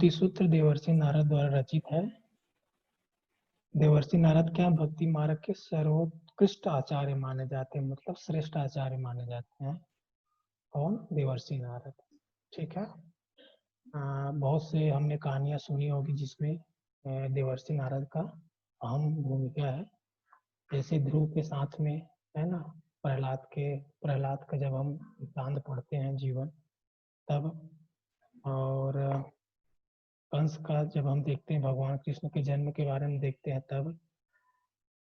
भक्ति सूत्र देवर्षि नारद द्वारा रचित है। देवर्षि नारद क्या भक्ति मार्ग के सर्वोत्कृष्ट आचार्य माने जाते हैं, मतलब श्रेष्ठ आचार्य माने जाते हैं। कौन? देवर्षि नारद। ठीक है। बहुत से हमने कहानियां सुनी होगी जिसमें देवर्षि नारद का अहम भूमिका है। जैसे ध्रुव के साथ में है ना, प्रहलाद का जब हम वृत्तांत पढ़ते हैं जीवन तब, और कंस का जब हम देखते हैं, भगवान कृष्ण के जन्म के बारे में देखते हैं तब,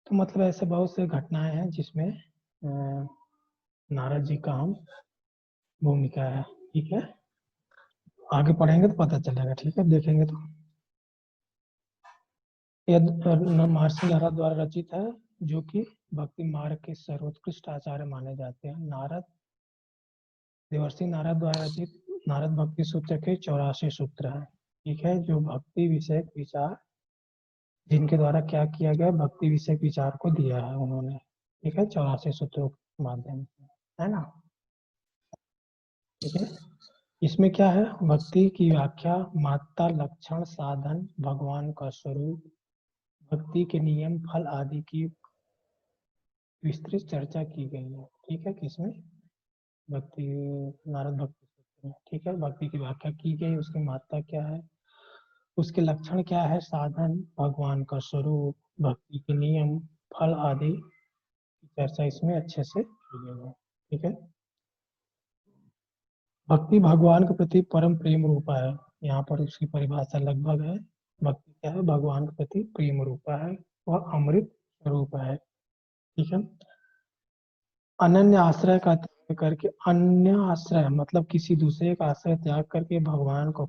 तो मतलब ऐसे बहुत से घटनाएं हैं जिसमें नारद जी का अहम भूमिका है। ठीक है, आगे पढ़ेंगे तो पता चलेगा। ठीक है, देखेंगे तो महर्षि नारद द्वारा रचित है, जो कि भक्ति मार्ग के सर्वोत्कृष्ट आचार्य माने जाते हैं। नारद देवर्षि नारद द्वारा रचित नारद भक्ति सूत्र के 84 सूत्र हैं। ठीक है, जो भक्ति विषयक विचार, जिनके द्वारा क्या किया गया, भक्ति विषयक विचार को दिया है उन्होंने। ठीक है, 84 सूत्रों के माध्यम से, है ना। ठीक है, इसमें क्या है, भक्ति की व्याख्या, मात्रा, लक्षण, साधन, भगवान का स्वरूप, भक्ति के नियम, फल आदि की विस्तृत चर्चा की गई है। ठीक है, किसमें? भक्ति नारद भक्ति सूत्र में। ठीक है, भक्ति की व्याख्या की गई, उसकी मात्रा क्या है, उसके लक्षण क्या है, साधन, भगवान का स्वरूप, भक्ति के नियम, फल आदि की चर्चा इसमें अच्छे से की गई है। ठीक है, भक्ति भगवान के प्रति परम प्रेम रूपा है। यहाँ पर उसकी परिभाषा लगभग है। भक्ति क्या है? भगवान के प्रति प्रेम रूपा है, वह अमृत स्वरूप है। ठीक है, अनन्य आश्रय का त्याग करके, अन्य आश्रय मतलब किसी दूसरे का आश्रय त्याग करके भगवान को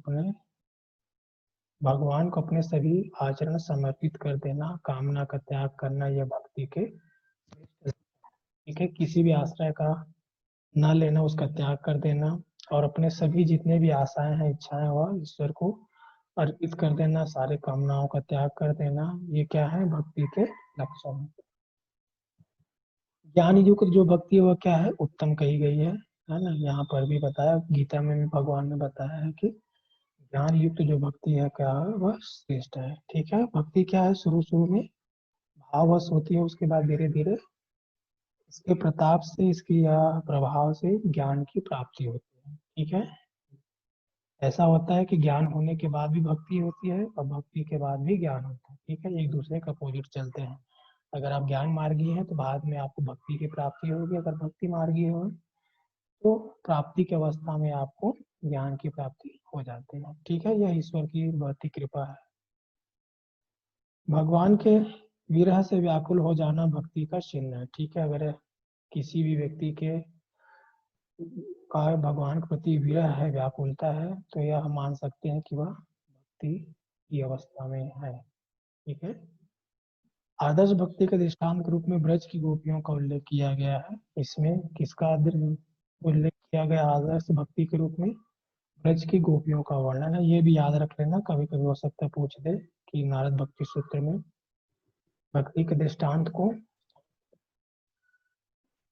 अपने सभी आचरण समर्पित कर देना, कामना का त्याग करना, यह भक्ति के। ठीक है, किसी भी आश्रय का न लेना, उसका त्याग कर देना, और अपने सभी जितने भी आशाएं हैं, इच्छाएं, वह ईश्वर को अर्पित कर देना, सारे कामनाओं का त्याग कर देना, ये क्या है? भक्ति के लक्षण। ज्ञान युक्त जो भक्ति है वह क्या है? उत्तम कही गई है ना। यहाँ पर भी बताया, गीता में भी भगवान ने बताया है कि ज्ञान युक्त जो भक्ति है क्या है? वह श्रेष्ठ है। ठीक है, भक्ति क्या है? शुरू शुरू में भाववश होती है, उसके बाद धीरे धीरे इसके प्रताप से, इसकी या प्रभाव से ज्ञान की प्राप्ति होती है। ठीक है, ऐसा होता है कि ज्ञान होने के बाद भी भक्ति होती है और भक्ति के बाद भी ज्ञान होता है। ठीक है, एक दूसरे का अपोजिट चलते हैं। अगर आप ज्ञान मार्गी हैं तो बाद में आपको भक्ति की प्राप्ति होगी, अगर भक्ति मार्गी हो तो प्राप्ति की अवस्था में आपको ज्ञान की प्राप्ति हो जाती है। ठीक है, यह ईश्वर की बढ़ती कृपा है। भगवान के विरह से व्याकुल हो जाना भक्ति का चिन्ह है। ठीक है, अगर किसी भी व्यक्ति के का भगवान के प्रति विरह है, व्याकुलता है, तो यह हम मान सकते हैं कि वह भक्ति की अवस्था में है। ठीक है, आदर्श भक्ति के दृष्टांत के रूप में ब्रज की गोपियों का उल्लेख किया गया है। इसमें किसका उल्लेख किया गया आदर्श भक्ति के रूप में? ब्रज की गोपियों का वर्णन है। ये भी याद रख लेना, कभी कभी हो सकता है पूछ दे कि नारद भक्ति सूत्र में भक्ति के दृष्टांत को,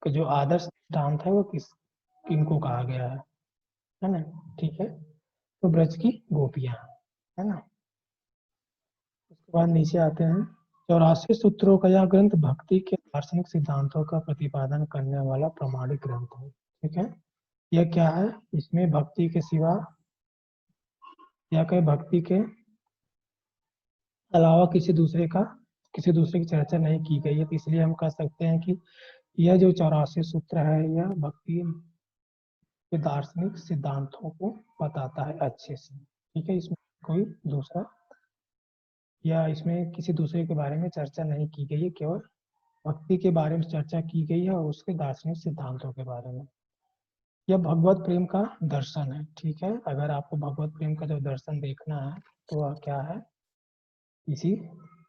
जो आदर्श दृष्टांत है वो किनको कहा गया है ना। ठीक है, तो ब्रज की गोपियां, है ना। उसके बाद नीचे आते हैं, 84 सूत्रों का यह ग्रंथ भक्ति के दार्शनिक सिद्धांतों का प्रतिपादन करने वाला प्रमाणिक ग्रंथ है। ठीक है, यह क्या है? इसमें भक्ति के सिवा या कहीं भक्ति के अलावा किसी दूसरे की चर्चा नहीं की गई है, तो इसलिए हम कह सकते हैं कि यह जो 84 सूत्र है यह भक्ति के दार्शनिक सिद्धांतों को बताता है अच्छे से। ठीक है, इसमें कोई दूसरा या इसमें किसी दूसरे के बारे में चर्चा नहीं की गई है, केवल भक्ति के बारे में चर्चा की गई है और उसके दार्शनिक सिद्धांतों के बारे में। यह भगवत प्रेम का दर्शन है। ठीक है, अगर आपको भगवत प्रेम का जो दर्शन देखना है तो वह क्या है? इसी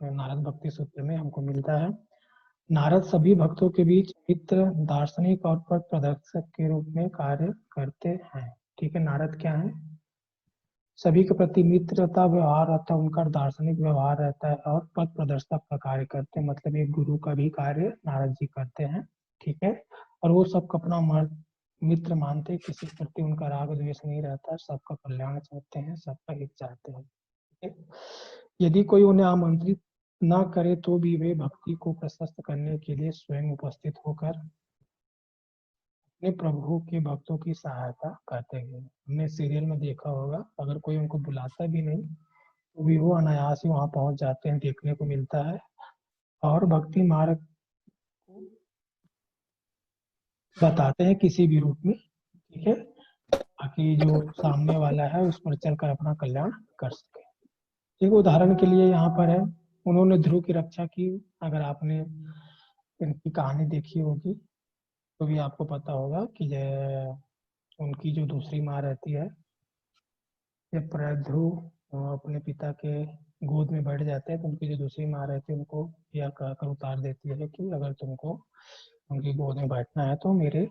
नारद भक्ति सूत्र में हमको मिलता है। नारद सभी भक्तों के बीच मित्र, दार्शनिक और पथ प्रदर्शक के रूप में कार्य करते हैं। ठीक है, नारद क्या है? सभी के प्रति मित्रता व्यवहार रहता है, उनका दार्शनिक व्यवहार रहता है और पथ प्रदर्शक का कार्य करते हैं, मतलब एक गुरु का भी कार्य नारद जी करते हैं। ठीक है, और वो सबको अपना मित्र मानते हैं, किसी के प्रति उनका राग द्वेष नहीं रहता, सबका कल्याण चाहते हैं, सबका हित चाहते हैं। यदि कोई उन्हें आमंत्रित न करे तो भी वे भक्ति को प्रशस्त करने के लिए स्वयं उपस्थित होकर अपने प्रभु के भक्तों की सहायता करते हैं। हमने सीरियल में देखा होगा, अगर कोई उनको बुलाता भी नहीं तो भी वो अनायास ही वहां पहुंच जाते हैं, देखने को मिलता है। और भक्ति मार्ग को बताते हैं किसी भी रूप में, ठीक है, ताकि जो सामने वाला है उस पर चलकर अपना कल्याण कर सके। एक उदाहरण के लिए यहाँ पर है, उन्होंने ध्रुव की रक्षा की। अगर आपने इनकी कहानी देखी होगी तो भी आपको पता होगा कि उनकी जो दूसरी माँ रहती है, जब ध्रुव अपने पिता के गोद में बैठ जाते हैं तो उनकी जो दूसरी माँ रहती है उनको यह कहकर उतार देती है कि अगर तुमको उनकी गोद में बैठना है तो मेरे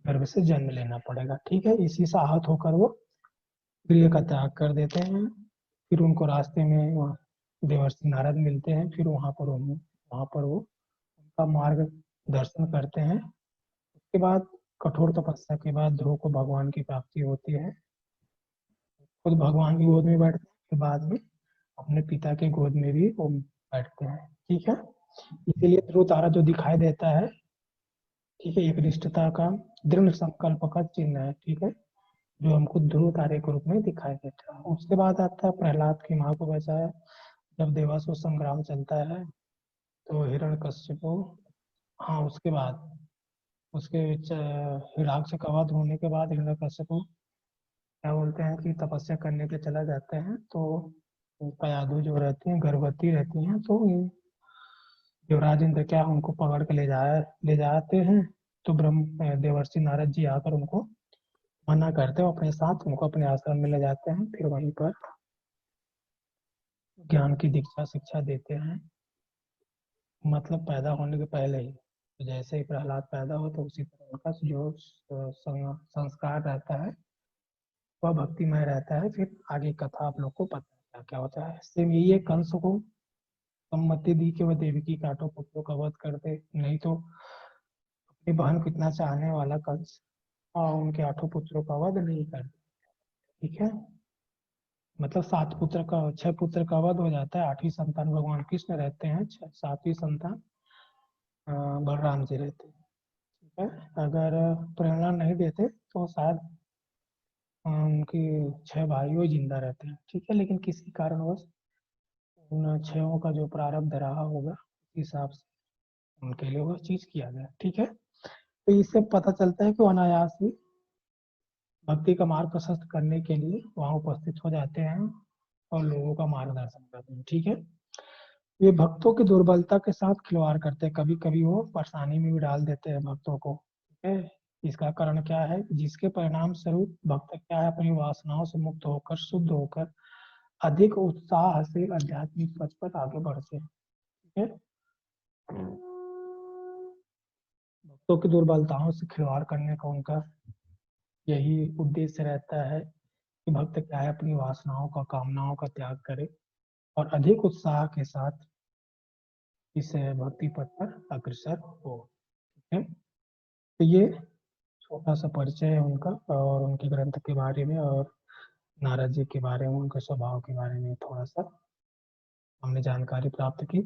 गर्भ से जन्म लेना पड़ेगा, ठीक है। इसी से आहत होकर वो गृह का त्याग कर देते हैं। फिर उनको रास्ते में देवर्षि नारद मिलते हैं, फिर वहां पर वो उनका मार्ग दर्शन करते हैं। उसके बाद कठोर तपस्या के बाद ध्रुव को भगवान की प्राप्ति होती है। खुद भगवान की गोद में बैठते हैं, फिर बाद में अपने पिता के गोद में भी वो बैठते हैं, ठीक है। इसीलिए ध्रुव तारा जो दिखाई देता है, ठीक है, एक निष्ठता का, दृढ़ संकल्प का चिन्ह है, ठीक है, जो हमको ध्रुव तारे के रूप में दिखाई देता है। उसके बाद आता है प्रहलाद की माँ को बचाया। जब देवासुर संग्राम चलता है तो हिरण्यकश्यपु, हाँ उसके बाद उसके हिराक्ष का वध होने के बाद हिरण्यकश्यपु क्या बोलते हैं कि तपस्या करने के चला जाते हैं, तो कयाधु जो रहती हैं गर्भवती रहती हैं, तो युवराज इंद्र क्या उनको पकड़ के ले जाते हैं। तो ब्रह्म देवर्षि नारद जी आकर उनको मना करते हैं, अपने साथ उनको अपने आश्रम में ले जाते हैं, फिर वहीं पर ज्ञान की दीक्षा शिक्षा देते हैं। मतलब पैदा होने के पहले ही, तो जैसे ही प्रहलाद पैदा हो तो उसी तरह उनका जो संस्कार रहता है वह भक्तिमय रहता है। फिर आगे कथा आप लोग को पता है क्या क्या होता है। सेम यही है, कंस को सम्मति दी कि वह देवकी के आठों पुत्रों का वध कर दे, नहीं तो अपनी बहन को इतना चाहने वाला कंस और उनके आठों पुत्रों का वध नहीं कर, ठीक है। मतलब 7 पुत्र का 6 पुत्र का वध हो जाता है, 8वीं संतान भगवान कृष्ण रहते हैं, 7वीं संतान बलराम जी रहते हैं, ठीक है। अगर प्रेरणा नहीं देते तो शायद उनकी 6 भाइयों जिंदा रहते हैं, ठीक है, लेकिन किसी कारणवश उन 6 का जो प्रारब्ध रहा होगा उस हिसाब से उनके लिए वह चीज किया गया, ठीक है। तो इससे पता चलता है कि वो अनायास ही भक्ति का मार्ग प्रशस्त करने के लिए वहां उपस्थित हो जाते हैं और लोगों का मार्गदर्शन करते हैं, ठीक है। ये भक्तों की दुर्बलता के साथ खिलवाड़ करते हैं, कभी कभी वो परेशानी में भी डाल देते हैं भक्तों को, ठीक है। इसका कारण क्या है, जिसके परिणाम स्वरूप भक्त क्या है अपनी वासनाओं से मुक्त होकर शुद्ध होकर अधिक उत्साह से आध्यात्मिक पथ पर आगे बढ़ते हैं, ठीक है। भक्तों की दुर्बलताओं से खिलवाड़ करने का उनका यही उद्देश्य रहता है कि भक्त क्या है अपनी वासनाओं का कामनाओं का त्याग करे और अधिक उत्साह के साथ इस भक्ति पथ पर अग्रसर हो, ठीक है। तो ये छोटा सा परिचय है उनका और उनके ग्रंथ के बारे में और नारद जी के बारे में, उनके स्वभाव के बारे में थोड़ा सा हमने जानकारी प्राप्त की।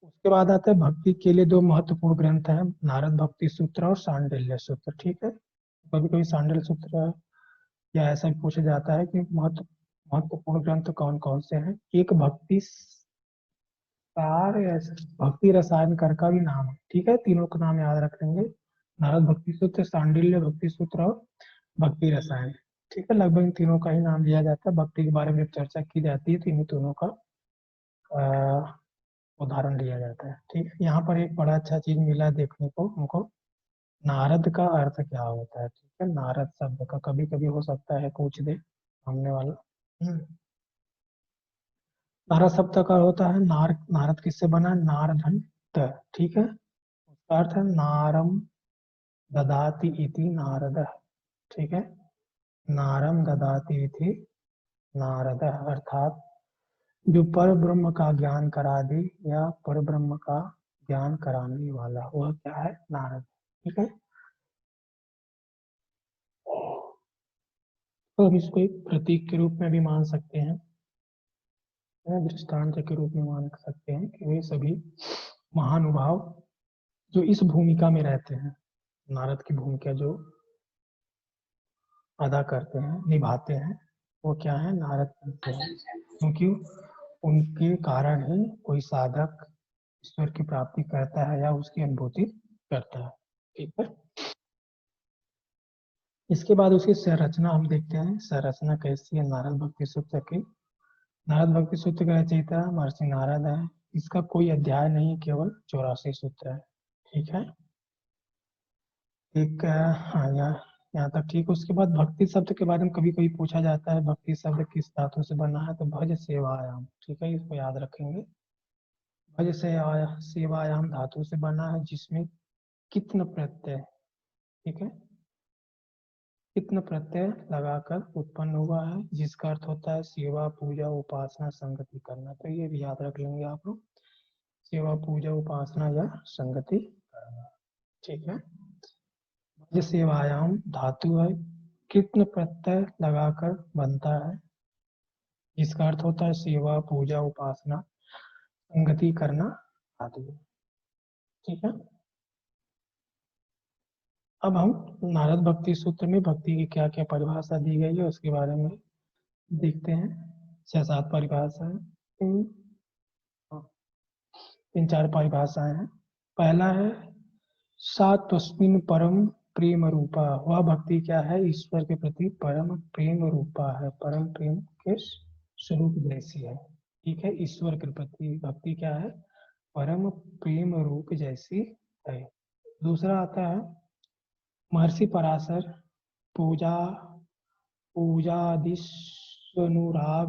उसके बाद आता है भक्ति के लिए 2 महत्वपूर्ण ग्रंथ हैं, नारद भक्ति सूत्र और सांडिल्य सूत्र, ठीक है। कभी कभी सांडिल्य सूत्र या ऐसा भी पूछा जाता है कि महत्वपूर्ण ग्रंथ कौन कौन से हैं। एक भक्ति सार या भक्ति रसायन कर का भी नाम है, ठीक है, तीनों का नाम याद रख लेंगे, नारद भक्ति सूत्र, सांडिल्य भक्ति सूत्र और भक्ति रसायन, ठीक है। लगभग इन तीनों का ही नाम लिया जाता है, भक्ति के बारे में चर्चा की जाती है तो इन्हीं तीनों का उदाहरण लिया जाता है, ठीक है। यहाँ पर एक बड़ा अच्छा चीज मिला देखने को हमको, नारद का अर्थ क्या होता है, ठीक है। नारद शब्द का कभी कभी हो सकता है पूछ दे सामने वाला। नारद शब्द का होता है नारद किससे बना है? नारधन त, ठीक है। उसका अर्थ है नारम ददाति इति नारद, ठीक है। नारम ददाति इति नारद अर्थात जो पर ब्रह्म का ज्ञान करा दे या पर ब्रह्म का ज्ञान कराने वाला, वह क्या है? नारद, ठीक है। तो हम इसको एक प्रतीक के रूप में भी मान सकते हैं। दृष्टांत के रूप में मान सकते हैं कि वे सभी महानुभाव जो इस भूमिका में रहते हैं, नारद की भूमिका जो अदा करते हैं, निभाते हैं, वो क्या है, नारद करते हैं, क्योंकि उनके कारण ही कोई साधक ईश्वर की प्राप्ति करता है या उसकी अनुभूति करता है। ठीक है। इसके बाद उसकी संरचना हम देखते हैं, संरचना कैसी है नारद भक्ति सूत्र की। नारद भक्ति सूत्र का रचयिता महर्षि नारद है। इसका कोई अध्याय नहीं, केवल 84 सूत्र है। ठीक है। एक हाँ, यहाँ तक ठीक। उसके बाद भक्ति शब्द के बारे में कभी कभी पूछा जाता है, भक्ति शब्द किस धातु से बना है, तो भज सेवायाम। ठीक है, इसको याद रखेंगे। भज से सेवायाम धातु से बना है, जिसमें कित्न प्रत्यय, ठीक है, कित्न प्रत्यय लगाकर उत्पन्न हुआ है, जिसका अर्थ होता है सेवा, पूजा, उपासना, संगति करना। तो ये भी याद रख लेंगे आप लोग, सेवा, पूजा, उपासना या संगति करना। ठीक है। भज सेवायाम धातु है, कित्न प्रत्यय लगाकर बनता है, जिसका अर्थ होता है सेवा, पूजा, उपासना, संगति करना आदि। ठीक है। अब हम नारद भक्ति सूत्र में भक्ति की क्या क्या परिभाषा दी गई है उसके बारे में देखते हैं। 6-7 परिभाषा है, तीन चार परिभाषाएं हैं। पहला है सा तस्मिन् परम प्रेम रूपा। वह भक्ति क्या है, ईश्वर के प्रति परम प्रेम रूपा है, परम प्रेम के स्वरूप जैसी है। ठीक है। ईश्वर के प्रति भक्ति क्या है, परम प्रेम रूप जैसी है। दूसरा आता है महर्षि पराशर पूजा पूजादिस्वनुराग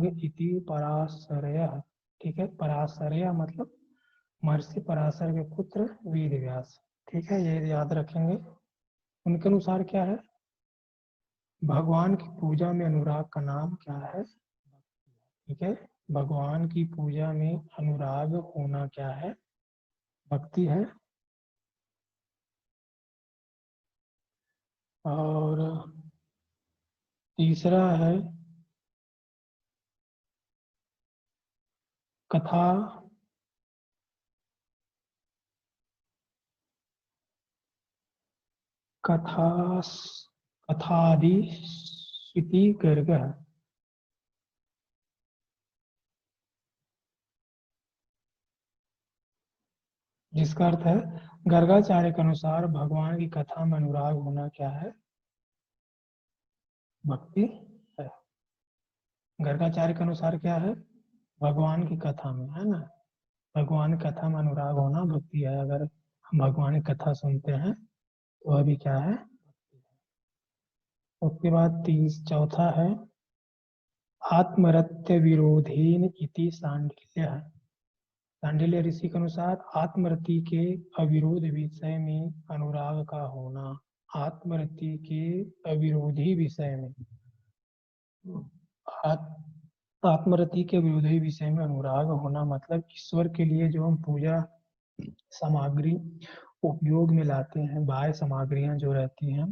इति पराशरय। ठीक है। पराशरय मतलब महर्षि पराशर के पुत्र वेद व्यास। ठीक है, ये याद रखेंगे। उनके अनुसार क्या है, भगवान की पूजा में अनुराग का नाम क्या है, ठीक है। भगवान की पूजा में अनुराग होना क्या है, भक्ति है। और तीसरा है कथा कथा कथादि स्थिति गर्ग, जिसका अर्थ है गर्गाचार्य के अनुसार भगवान की कथा में अनुराग होना क्या है, भक्ति है। गर्गाचार्य के अनुसार क्या है, भगवान की कथा में, है ना, भगवान की कथा में अनुराग होना भक्ति है। अगर हम भगवान की कथा सुनते हैं तो वह भी क्या है। उसके बाद चौथा है आत्मरत्य विरोधीन इति सांडिल्य। सांडिल्य ऋषि के अनुसार आत्मरति के अविरोध विषय में अनुराग का होना, आत्मरति के अविरोधी विषय में, आत्मरति के विरोधी विषय में अनुराग होना मतलब ईश्वर के लिए जो हम पूजा सामग्री उपयोग में लाते हैं, बाह्य सामग्रियां जो रहती हैं,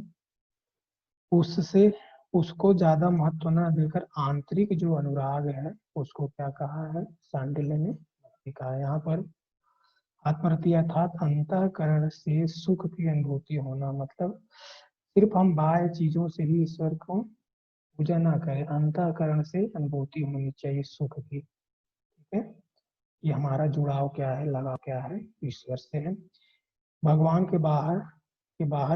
उससे उसको ज्यादा महत्व न देकर आंतरिक जो अनुराग है उसको क्या कहा है, सांडिल्य ने कहा है। यहाँ पर आत्मरति अर्थात अंतःकरण से सुख की अनुभूति होना, मतलब सिर्फ हम बाह्य चीजों से ही ईश्वर को पूजा ना करें, अंतःकरण से अनुभूति होनी चाहिए सुख की। ठीक है। ये हमारा जुड़ाव क्या है, लगाव क्या है, ईश्वर से है, भगवान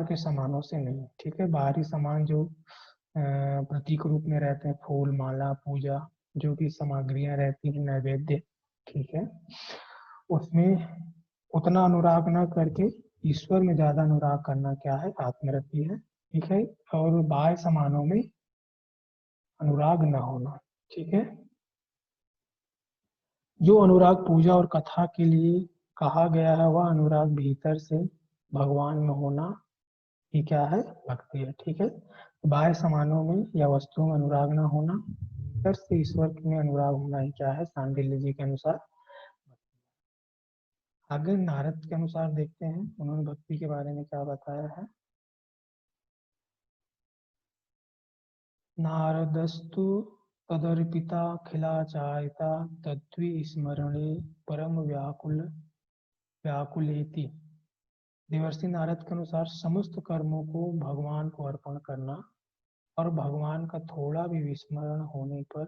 के सामानों से नहीं। ठीक है। बाहरी सामान जो प्रतीक रूप में रहते हैं, फूल माला पूजा जो भी सामग्रियां रहती हैं, नैवेद्य, ठीक है, उसमें उतना अनुराग न करके ईश्वर में ज्यादा अनुराग करना क्या है, आत्मरति है। ठीक है। और बाह्य सामानों में अनुराग न होना। ठीक है। जो अनुराग पूजा और कथा के लिए कहा गया है वह अनुराग भीतर से भगवान में होना ही क्या है, भक्ति है। ठीक है। बाह्य सामानों में या वस्तुओं में अनुराग न होना, भीतर से ईश्वर में अनुराग होना ही क्या है, सांडिल्य जी के अनुसार। आगे नारद के अनुसार देखते हैं उन्होंने भक्ति के बारे में क्या बताया है। नारदस्तु तदर्पिता खिलाचारिता तद्वि स्मरणे परम व्याकुलेति। देवर्षि नारद के अनुसार समस्त कर्मों को भगवान को अर्पण करना और भगवान का थोड़ा भी विस्मरण होने पर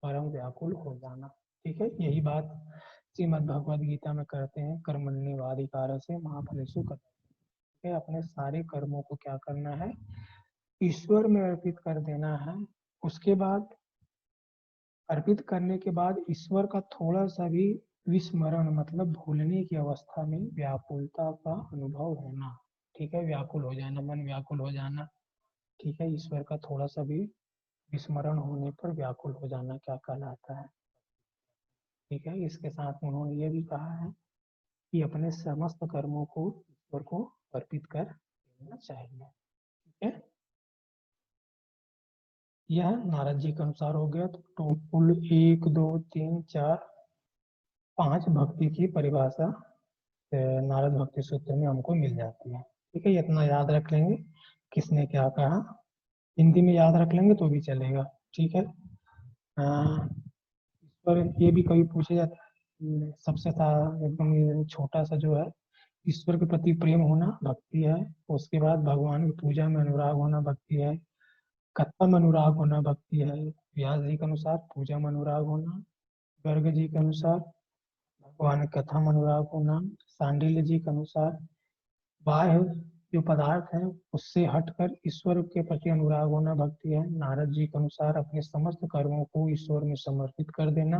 परम व्याकुल हो जाना। ठीक है, यही बात श्रीमद् भगवद गीता में कहते हैं, कर्मण्येवाधिकार से महाफलेषु कर्मण्येवाधिकारस्ते। अपने सारे कर्मों को क्या करना है, ईश्वर में अर्पित कर देना है। उसके बाद अर्पित करने के बाद ईश्वर का थोड़ा सा भी विस्मरण मतलब भूलने की अवस्था में व्याकुलता का अनुभव होना। ठीक है, व्याकुल हो जाना, मन व्याकुल हो जाना। ठीक है, ईश्वर का थोड़ा सा भी विस्मरण होने पर व्याकुल हो जाना क्या कहलाता है। ठीक है, इसके साथ उन्होंने ये भी कहा है कि अपने समस्त कर्मों को ईश्वर को अर्पित कर देना चाहिए। ठीक है, यह नारद जी के अनुसार हो गया। तो कुल 1 2 3 4 5 भक्ति की परिभाषा नारद भक्ति सूत्र में हमको मिल जाती है। ठीक है, इतना याद रख लेंगे किसने क्या कहा, हिंदी में याद रख लेंगे तो भी चलेगा। ठीक है, पर ये भी कभी पूछे जाता है, सबसे एकदम छोटा सा जो है, ईश्वर के प्रति प्रेम होना भक्ति है। उसके बाद भगवान की पूजा में अनुराग होना भक्ति है। कथा में अनुराग होना भक्ति है। व्यास जी के अनुसार पूजा में अनुराग होना, गर्ग जी के अनुसार भगवान की कथा में अनुराग होना, सांडिल्य जी के अनुसार बाह्य जो पदार्थ है उससे हटकर ईश्वर के प्रति अनुराग होना भक्ति है। नारद जी के अनुसार अपने समस्त कर्मों को ईश्वर में समर्पित कर देना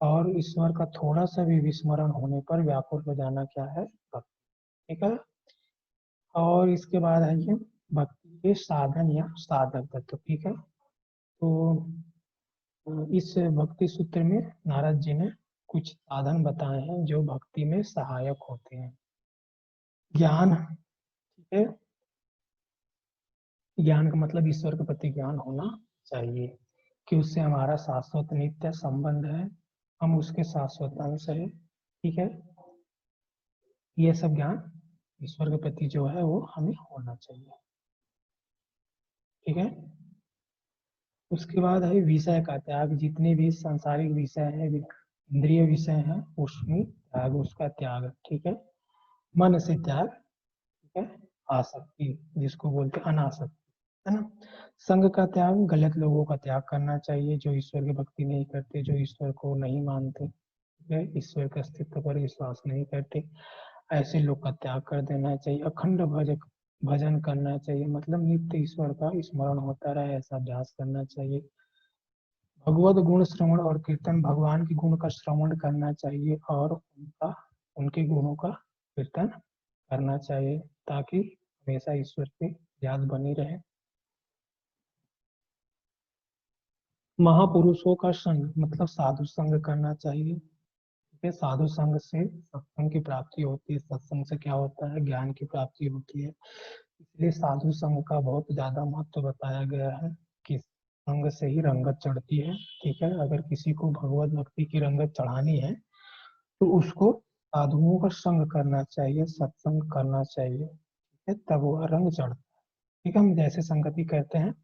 और ईश्वर का थोड़ा सा भी विस्मरण होने पर व्याकुल हो जाना क्या है, भक्ति। ठीक है, और इसके बाद है ये भक्ति के साधन या साधक तत्व। ठीक है, तो इस भक्ति सूत्र में नारद जी ने कुछ साधन बताए हैं जो भक्ति में सहायक होते हैं। ज्ञान, ठीक है, ज्ञान का मतलब ईश्वर के प्रति ज्ञान होना चाहिए कि उससे हमारा शाश्वत नित्य संबंध है, हम उसके शाश्वत अंश है। ठीक है, ये सब ज्ञान ईश्वर के प्रति जो है वो हमें होना चाहिए। ठीक है, उसके बाद है विषय का त्याग। जितने भी सांसारिक विषय हैं, इंद्रिय विषय हैं, उसमें त्याग, उसका त्याग। ठीक है, मन से त्याग। ठीक है, आसक्ति जिसको बोलते हैं अनासक्ति, है ना। संग का त्याग, गलत लोगों का त्याग करना चाहिए जो ईश्वर की भक्ति नहीं करते, जो ईश्वर को नहीं मानते, ठीक है, ईश्वर के अस्तित्व पर विश्वास नहीं करते, ऐसे लोग का त्याग कर देना चाहिए। अखंड भजन करना चाहिए, मतलब नित्य ईश्वर का स्मरण होता रहे ऐसा अभ्यास करना चाहिए। भगवत गुण श्रवण और कीर्तन, भगवान के गुण का श्रवण करना चाहिए और उनके गुणों का कीर्तन करना चाहिए ताकि हमेशा ईश्वर की याद बनी रहे। महापुरुषों का संग मतलब साधु संग करना चाहिए। साधु संग से सत्संग की प्राप्ति होती है। सत्संग से क्या होता है, ज्ञान की प्राप्ति होती है। इसलिए साधु संग का बहुत ज्यादा महत्व बताया गया है कि संग से ही रंगत चढ़ती है। ठीक है, अगर किसी को भगवत भक्ति की रंगत चढ़ानी है तो उसको साधुओं का संग करना चाहिए, सत्संग करना चाहिए। ठीक है, तब वह रंग चढ़ता है। ठीक है, हम जैसे संगति करते हैं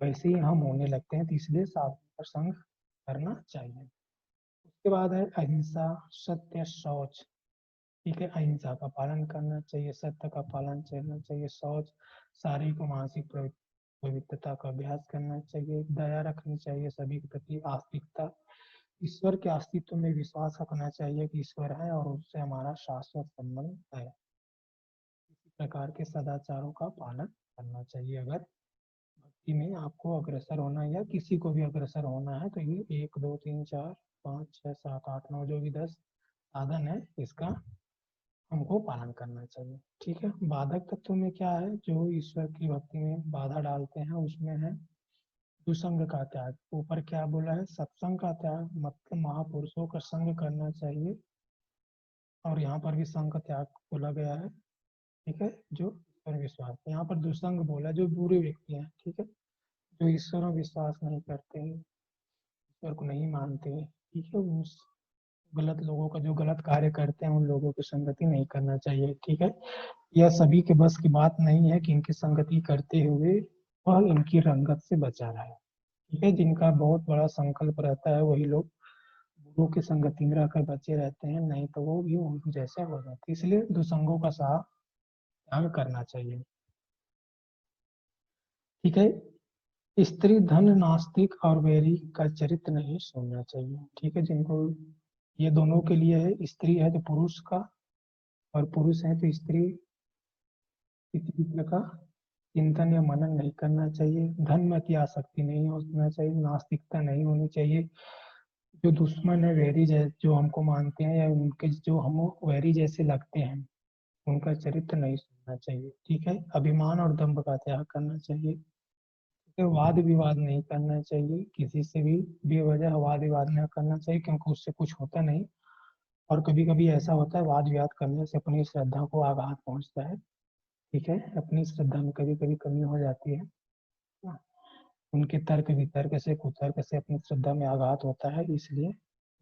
वैसे ही हम होने लगते हैं, तो इसलिए साधुओं का संग करना चाहिए। उसके बाद है अहिंसा, सत्य, शौच। ठीक है, अहिंसा का पालन करना चाहिए, सत्य का पालन करना चाहिए, शौच शारीरिक और मानसिक पवित्रता का अभ्यास करना चाहिए, दया रखनी चाहिए सभी के प्रति, आस्तिकता, ईश्वर के अस्तित्व में विश्वास रखना चाहिए कि ईश्वर है और उससे हमारा शाश्वत संबंध है। इसी प्रकार के सदाचारों का पालन करना चाहिए। अगर भक्ति में आपको अग्रसर होना है या किसी को भी अग्रसर होना है तो ये 1 2 3 4 5 6 7 8 9 जो भी 10 साधन है इसका हमको पालन करना चाहिए। ठीक है, बाधक तत्व में क्या है जो ईश्वर की भक्ति में बाधा डालते हैं, उसमें है दुसंग का त्याग। ऊपर क्या बोला है, सत्संग का त्याग, मतलब महापुरुषों का संग करना चाहिए और यहाँ पर भी संग का त्याग बोला गया है। ठीक है, जो ईश्वर विश्वास, यहाँ पर दुसंग बोला जो बुरे व्यक्ति हैं। ठीक है, जो ईश्वर में विश्वास नहीं करते, ईश्वर को नहीं मानते। ठीक है, उस गलत लोगों का जो गलत कार्य करते हैं उन लोगों की संगति नहीं करना चाहिए। ठीक है, यह सभी के बस की बात नहीं है कि इनकी संगति करते हुए वह इनकी रंगत से बचा रहे। ठीक है, जिनका बहुत बड़ा संकल्प रहता है वही लोग गुरु की संगति में रहकर बचे रहते हैं, नहीं तो वो भी उन जैसे हो जाते हैं। इसलिए दुसंगों का साथ त्याग करना चाहिए। ठीक है, स्त्री धन नास्तिक और वैरी का चरित्र नहीं सुनना चाहिए। ठीक है, जिनको ये दोनों के लिए है, स्त्री है तो पुरुष का और पुरुष है तो स्त्री, किसी दूसरे का चिंतन या मनन नहीं करना चाहिए। धन में अति आसक्ति नहीं होना चाहिए, नास्तिकता नहीं होनी चाहिए। जो दुश्मन है वैरी जैसे जो हमको मानते हैं या उनके जो हम वैरी जैसे लगते हैं उनका चरित्र नहीं सुनना चाहिए। ठीक है, अभिमान और दंभ का त्याग करना चाहिए। ठीक है, वाद विवाद नहीं करना चाहिए, किसी से भी बेवजह वाद विवाद नहीं करना चाहिए क्योंकि उससे कुछ होता नहीं। और कभी कभी ऐसा होता है वाद विवाद करने से अपनी श्रद्धा को आघात पहुंचता है। ठीक है, अपनी श्रद्धा में कभी कभी कमी हो जाती है, उनके तर्क वितर्क से कुतर्क से अपनी श्रद्धा में आघात होता है, इसलिए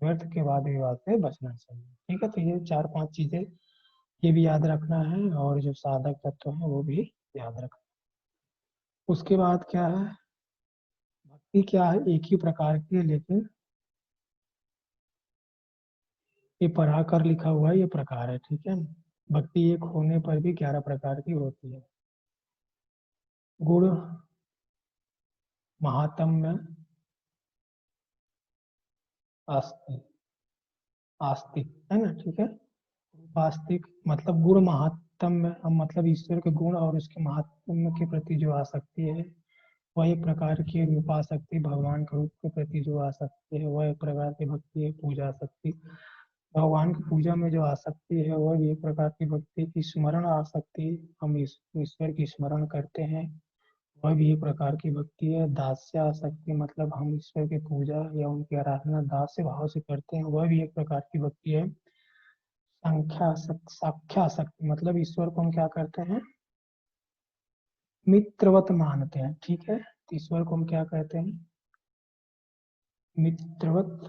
व्यर्थ के वाद विवाद से बचना चाहिए। ठीक है, तो ये 4-5 चीजें ये भी याद रखना है और जो साधक तत्व है वो भी याद रखना। उसके बाद क्या है, भक्ति क्या है, एक ही प्रकार की है लेकिन ये पढ़ाकर लिखा हुआ है, ये प्रकार है। ठीक है, भक्ति एक होने पर भी 11 प्रकार की होती है। गुण महात्म्य आस्तिक, आस्तिक है ना। ठीक है, वास्तविक मतलब गुण महात्म्य मतलब ईश्वर के गुण और उसके महात्म्य के प्रति जो आसक्ति है वह एक प्रकार की रूपासक्ति, भगवान के रूप के प्रति जो आसक्ति है वह एक प्रकार की भक्ति है। पूजा आसक्ति, भगवान की पूजा में जो आसक्ति है वह भी एक प्रकार की भक्ति। स्मरण आसक्ति, हम ईश्वर की स्मरण करते हैं वह भी एक प्रकार की भक्ति है। दास्य आसक्ति मतलब हम ईश्वर की पूजा या उनकी आराधना दास्य भाव से करते हैं, वह भी एक प्रकार की भक्ति है। साख्या शक्ति मतलब ईश्वर को हम क्या करते हैं, मित्रवत मानते हैं। ठीक है, तो ईश्वर को हम क्या कहते हैं, मित्रवत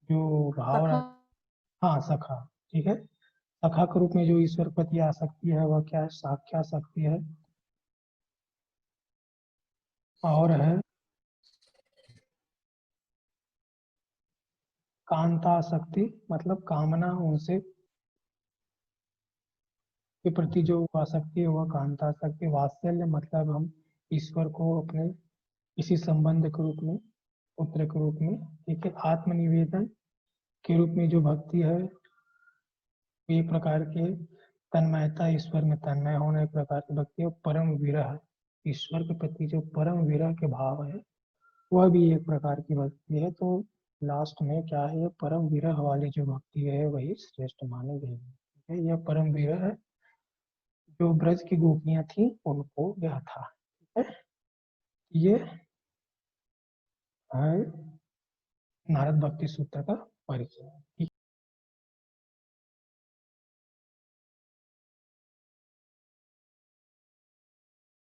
जो भाव सखा। हाँ सखा। ठीक है, सखा के रूप में जो ईश्वर प्रति आसक्ति है वह क्या है, साख्या शक्ति है। और है कांता शक्ति मतलब कामना उनसे के प्रति जो आसक्ति है वह कांता शक्ति। वात्सल्य मतलब हम ईश्वर को अपने इसी संबंध के रूप में, पुत्र के रूप में। ठीक है, आत्मनिवेदन के रूप में जो भक्ति है एक प्रकार के तन्मयता, ईश्वर में तन्मय होना एक प्रकार की भक्ति है। परम विरह, ईश्वर के प्रति जो परम विरह के भाव है वह भी एक प्रकार की भक्ति है। तो लास्ट में क्या है, ये परम विरह वाली जो भक्ति है वही श्रेष्ठ मानी गई है। ठीक है, यह परम विरह है जो ब्रज की गोपियां थी उनको यह था। ठीक है, ये है नारद भक्ति सूत्र का परिचय।